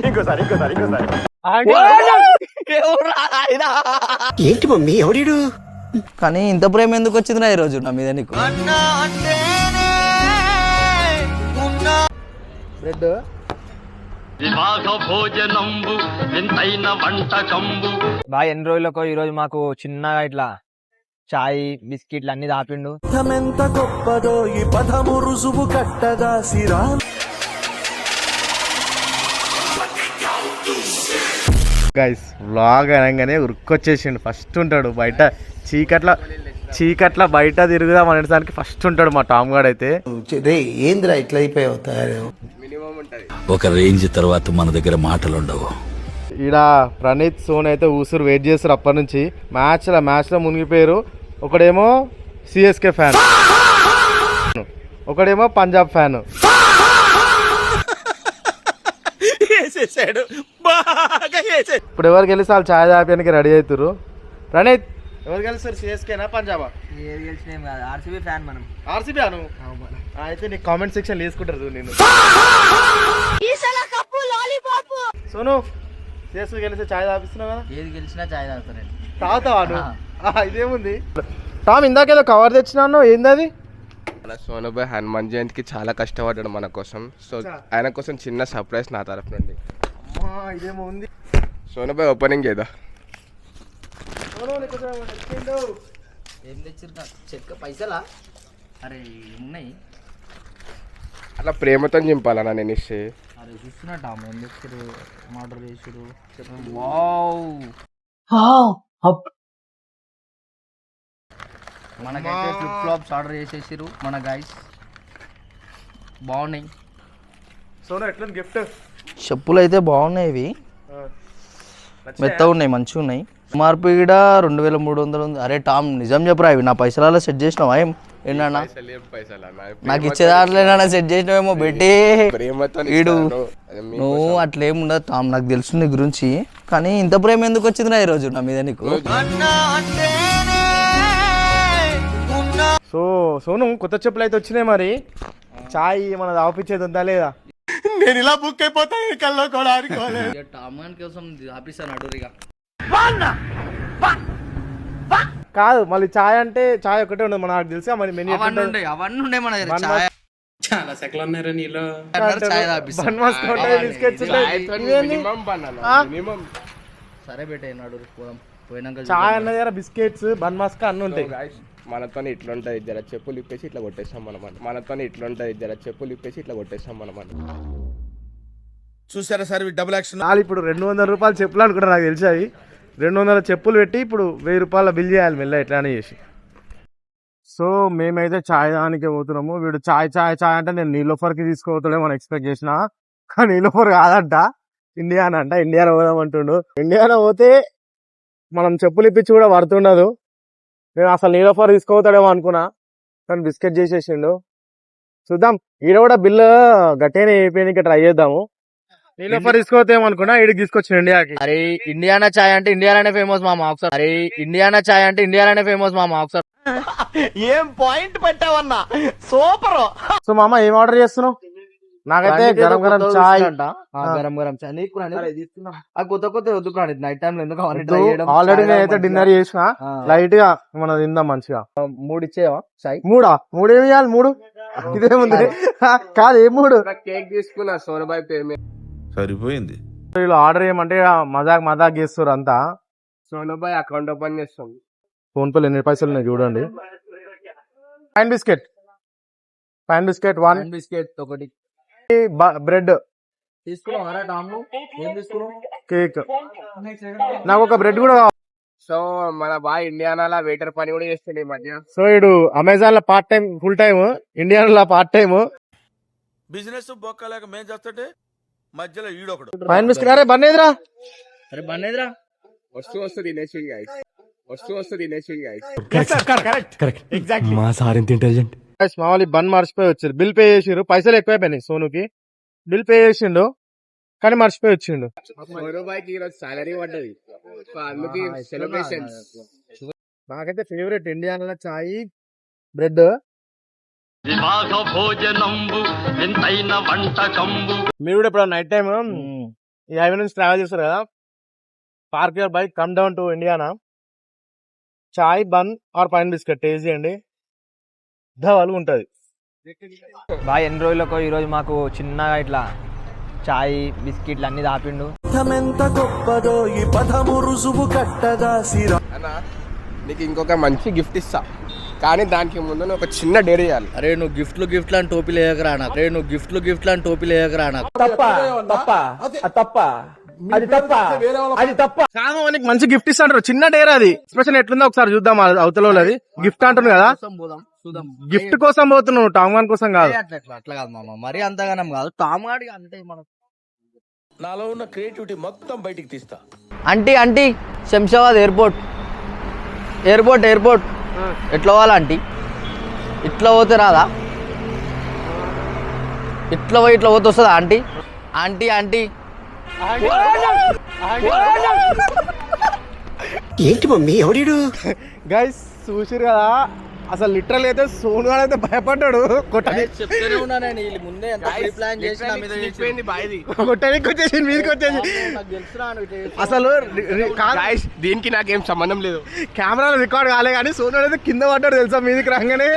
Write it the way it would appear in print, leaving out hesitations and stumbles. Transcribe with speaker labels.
Speaker 1: ఇంకోసారి
Speaker 2: ఏంటి మమ్మీ ఎవడీడు?
Speaker 3: కానీ ఇంత ప్రేమ ఎందుకు వచ్చిందిరా ఈ రోజు నా మీద నీకు?
Speaker 4: బ్రెడ్
Speaker 5: భోజనంబు వింతైన వంటకంబు.
Speaker 4: బాగా ఎన్ని రోజులకు ఈ రోజు మాకు చిన్నగా ఇట్లా చాయ్ బిస్కెట్లు అన్ని దాపిండు.
Speaker 2: ఎంత గొప్పదో ఈ పదము రుజువు కట్టగా సిరా.
Speaker 6: గైస్ వ్లాగ్ అనగానే ఉరుక్కొచ్చేసిండు. ఫస్ట్ ఉంటాడు బయట చీకట్ల బయట తిరుగుదాం అనేదానికి ఫస్ట్ ఉంటాడు మా టామ్ గాడు అయితే.
Speaker 2: ఏంద్రా ఇట్లా అయిపోయావు తయారు?
Speaker 5: ఒక రేంజ్ తర్వాత మన దగ్గర మాటలు ఉండవు.
Speaker 6: ఈడ ప్రణీత్ సోన్ అయితే ఊసురు వెయిట్ చేస్తారు అప్పటి నుంచి. మ్యాచ్లో మునిగిపోయారు. ఒకడేమో సిఎస్కే ఫ్యాన్, ఒకడేమో పంజాబ్ ఫ్యాన్. ఇప్పుడు ఎవరు గెలిస్తే వాళ్ళు ఛాయ్ తాపడానికి రెడీ అవుతారు. ప్రణీత్ ఎవరు గెలుస్తారు, సిఎస్కేనా పంజాబా?
Speaker 4: ఏది గెలిచినా ఏం కాదు, ఆర్సీబీ ఫ్యాన్ మనం.
Speaker 6: ఆర్సీబీ అను అయితే నీకు కామెంట్ సెక్షన్ తీసుకుంటారు నేను. సోను సిఎస్కే గెలిస్తే ఛాయ్ తాపిస్తున్నావు కదా?
Speaker 4: ఏది గెలిచినా చాయ్ తాగుతాను.
Speaker 6: తాగుతావా? ఇదేముంది టామ్, ఇందాకేదో కవర్ తెచ్చినాను, ఏంది అది?
Speaker 7: మన సోనుబాయ్ హనుమాన్ జయంతికి చాలా కష్టపడ్డాడు మన కోసం. సో ఆయన కోసం చిన్న సర్ప్రైజ్ నా తరఫు నుండి.
Speaker 6: ఇదేమో ఉంది.
Speaker 7: సోనుబాయ్ ఓపెనింగ్ ఏదో
Speaker 4: ఏం తెచ్చిరు? చెక్క పైసలా? అరే ఉన్నాయి.
Speaker 7: అట్లా ప్రేమతో చింపాలన్నా నేను ఇస్తే.
Speaker 4: అరే చూస్తున్నట్టు ఏం తెచ్చిరు, ఆర్డర్ చేసిరు. మనకైతే ఫ్లిప్ ఫ్లాప్స్ ఆర్డర్ చేసేసిరు మన గైస్. బాగున్నాయి.
Speaker 6: సోను ఎట్లా గిఫ్ట్?
Speaker 3: చెప్పులు అయితే బాగున్నాయి, ఇవి మెత్తగా ఉన్నాయి, మంచిగా ఉన్నాయి. ఎంఆర్పి కూడా 2300 ఉంది. అరే టామ్ నిజం చెప్పరా, ఇవి నా పైసలలో సెట్ చేసినావా? ఏంటన్నా నాకు ఇచ్చేదాట్లేనా సెట్ చేసినావేమో బెట్టి. ఈడు నువ్వు అట్లేం ఉండదు టామ్, నాకు తెలుసు నీ గురించి. కానీ ఇంత ప్రేమ ఎందుకు వచ్చిందిరా ఈ రోజు నా మీద నీకు?
Speaker 6: సోను కొత్త చెప్పులు అయితే వచ్చినాయి. మరి చాయ్ మన ఆపిచ్చేది ఉందా లేదా?
Speaker 2: నేను ఇలా బుక్ అయిపోతాను కల్లో కూడా అనుకోలేదు.
Speaker 4: టామాన్ కోసం ఆపిస్తాను అడూరిగా.
Speaker 6: కాదు మళ్ళీ చాయ్ అంటే చాయ్ ఒకటే ఉండదు మనకు తెలుసా. మరి మెనూ
Speaker 4: అవన్నీ ఉండే మన దగ్గర. చాయ్
Speaker 8: చాలా సెకలు ఉన్నారా నీలో?
Speaker 4: చాయ్ తాపిస్తాను.
Speaker 6: బన్ మస్క్ ఉంటాయి, బిస్కెట్స్ ఉంటాయి.
Speaker 4: సరే బెట్టే అడూరి పోదాం. పోయినాక
Speaker 6: చాయ్ అన్న దగ్గర బిస్కెట్స్ బన్ మస్క్ అన్నీ ఉంటాయి.
Speaker 7: మనతో ఇట్లుంటది, జర చెప్పులు ఇప్పేసి ఇట్లా కొట్టేస్తాం మనం. మనతో ఇట్లుంటది, జర చెప్పులు ఇప్పేసి ఇట్లా కొట్టేస్తాం మనం.
Speaker 2: చూసారా సార్ డబుల్ యాక్షన్.
Speaker 6: వాళ్ళు ఇప్పుడు 200 రూపాయలు చెప్పులు అనుకుంటా, నాకు తెలిసి అవి 200 చెప్పులు పెట్టి ఇప్పుడు 1000 రూపాయల బిల్ చేయాలి మెల్ల ఎట్లానే చేసి. సో మేమైతే చాయ్ దానికి పోతున్నాము. వీడు చాయ్ అంటే నేను నీలోఫర్కి తీసుకోవతాడేమో మనం ఎక్స్పెక్ట్ చేసిన, కానీ నీలోఫర్ కాదంట, ఇండియానా అంట. ఇండియాలో పోదాం అంటుండు. ఇండియాలో పోతే మనం చెప్పులు ఇప్పించి కూడా పడుతుండదు. నేను అసలు నీలోఫర్ తీసుకోవతాడేమో అనుకున్నా, కానీ బిస్కెట్ చేసేసిండు. చూద్దాం, ఈడ కూడా బిల్లు గట్టిగానే అయిపోయినాక ట్రై చేద్దాము. నీలోఫర్ తీసుకోవద్దేమో అనుకున్నా, ఈడికి తీసుకొచ్చిన ఇండియాకి.
Speaker 4: అరే ఇండియానా చాయ్ అంటే ఇండియాలోనే ఫేమస్ మామ ఒకసారి. అరే ఇండియానా చాయ్ అంటే ఇండియాలోనే ఫేమస్ మామ ఒకసారి.
Speaker 2: ఏం పాయింట్ పెట్టావన్నా, సూపర్.
Speaker 6: సో మామ ఏం ఆర్డర్ చేస్తున్నావు? నాకైతే గరం గరం చాయ్
Speaker 4: అంట. గరం చాయ్ నీకు కొత్త వద్దుకున్నాను నైట్ టైం లో. ఎందుకు
Speaker 6: ఆల్రెడీ నేనైతే డిన్నర్ చేసిన, లైట్ గా మనం తిందాం మంచిగా.
Speaker 4: 3 ఇచ్చేవా చాయ్?
Speaker 6: 3 ఏమి ఇవ్వాలి? 3 ఇదేముంది? కాదు ఏ 3
Speaker 7: కేక్ తీసుకున్నా సోనుబాయ్ పేరు మీద.
Speaker 8: సరిపోయింది.
Speaker 6: వీళ్ళు ఆర్డర్ ఏమంటే మజాక్ చేస్తారు అంతా.
Speaker 7: సోనుబాయ్ అకౌంట్ ఓపెన్ చేస్తాం.
Speaker 6: ఫోన్ పేలో ఎన్ని పైసలు ఉన్నాయి చూడండి. పైన్ బిస్కెట్ 1
Speaker 4: బిస్కెట్ ఒకటి.
Speaker 6: బ్రెడ్
Speaker 4: తీసుకున్నావు టామ్? ఏం తీసుకున్నావు?
Speaker 6: కేక్. నాకు ఒక బ్రెడ్ కూడా.
Speaker 7: సో మన బాయ్ ఇండియానాలా వెయిటర్ పని కూడా చేస్తుంది ఈ మధ్య.
Speaker 6: సో ఇడు అమెజాన్ లో పార్ట్ టైం, ఫుల్ టైమ్, ఇండియాలో పార్ట్ టైమ్.
Speaker 8: బిజినెస్ బొక్కలేక మేం చేస్తుంటే మధ్యలో ఈడొకడు.
Speaker 6: Pine biscuit. అరే బన్నేదిరా,
Speaker 4: అరే బన్నేదిరా.
Speaker 7: వస్తూ తినేసి గైస్.
Speaker 2: మా సార్ ఇంత ఇంటెలిజెంట్.
Speaker 6: మా వాళ్ళు బన్ మర్చిపోయి వచ్చారు, బిల్ పే చేసిరు. పైసలు ఎక్కువైపోయినాయి సోనుకి. బిల్ పే చేసిండు కానీ మర్చిపోయి వచ్చిండు.
Speaker 7: సోనుబాయ్కి ఈరోజు సాలరీ పడ్డది, అందుకే సెలబ్రేషన్స్.
Speaker 6: నాకైతే ఫేవరెట్ ఇండియాలో చాయ్, బ్రెడ్. మీరు కూడా ఇప్పుడు నైట్ టైం ఈ హైవే నుంచి ట్రావెల్ చేస్తారు కదా, park your bike, come down to Indiana, chai bun or pine biscuit taste చేయండి, ధవలు ఉంటది.
Speaker 4: బాయ్ ఎన్ని రోజులకు ఈరోజు మాకు చిన్నగా ఇట్లా చాయ్ బిస్కెట్లు అన్ని దాపిండు.
Speaker 2: ఎంత గొప్పదో ఈ పదము రుజువు కట్టగా సిరా.
Speaker 7: అన్న నీకు ఇంకొక మంచి గిఫ్ట్ ఇస్తా, కానీ దానికి ముందు నువ్వు ఒక చిన్న డేర్ చేయాలి.
Speaker 3: అరే నువ్వు గిఫ్ట్లు అని టోపీలు వేయకరా నాకు. అరే నువ్వు గిఫ్ట్లు అని టోపీలు వేయకరా నాకు.
Speaker 6: కాదు నీకు మంచి గిఫ్ట్ ఇస్తాంటారు, చిన్న డేర్ అది. స్పెషల్ ఎట్లుందో ఒకసారి చూద్దాం. అవతల అది గిఫ్ట్ అంటున్నావు కదా, గిఫ్ట్ కోసం పోతున్నావు, టామ్ గాన్ కోసం కాదు.
Speaker 3: అట్లా కాదు మామ, మరీ అంతగానం కాదు. టామ్ గాడి అంటే మనం
Speaker 8: నాలో ఉన్న క్రియేటివిటీ మొత్తం బయటికి తీస్తా.
Speaker 3: ఆంటీ శంషాబాద్ ఎయిర్పోర్ట్ ఎట్లా పోవాలా ఆంటీ? ఇట్లా పోతే రాదా? ఇట్లా పోతే వస్తుందా ఆంటీ? ఆంటీ
Speaker 2: ఏంటి మమ్మీ ఎవడు?
Speaker 6: గైస్ చూసిరు కదా, అసలు లిటరల్ అయితే సోను గాడు అయితే భయపడ్డాడు.
Speaker 3: చెప్తూనే ఉన్నానండి ముందే ప్లాన్ చేసి
Speaker 6: కొట్టడానికి వచ్చేసి మీదకి వచ్చేసి అసలు
Speaker 7: దీనికి నాకేం సంబంధం లేదు.
Speaker 6: కెమెరాలో రికార్డ్ కాలే కానీ సోను అయితే కింద పడ్డాడు తెలుసా మీదకి రాగానే.